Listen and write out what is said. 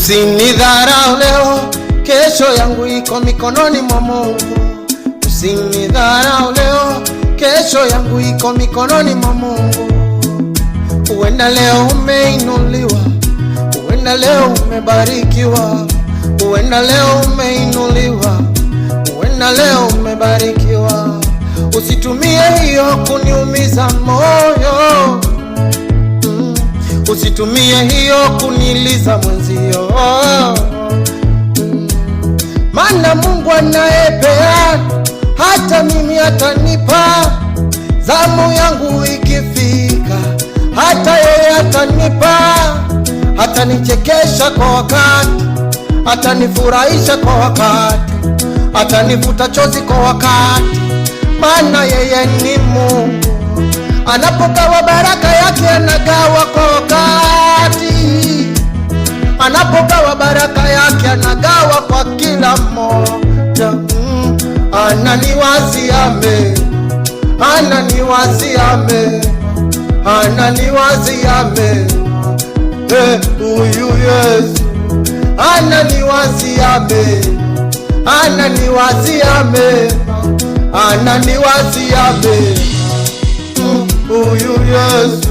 Usinidharau leo, kesho yangu iko mikononi mwa Mungu. Usinidharau leo, kesho yangu iko mikononi mwa Mungu. Uenda leo umeinuliwa, uenda leo umebarikiwa, uenda leo umeinuliwa, uenda leo umebarikiwa. Usitumie hiyo kuniumiza moyo, usitumie hiyo kuniliza mwenzio, maana Mungu anayepeana hata mimi atanipa. Zamu yangu ikifika, hata yeye atanipa. Atanichekesha kwa wakati, atanifurahisha kwa wakati, atanifuta chozi kwa wakati, maana yeye ni Mungu. Anapogawa baraka yake anagawa kwa wakati, anapogawa baraka yake anagawa kwa kila mmoja. Ananiwazia mema, ananiwazia mema, ananiwazia mema. Huyu Yesu ananiwazia mema, ananiwazia mema, ananiwazia mema. Huyu Yesu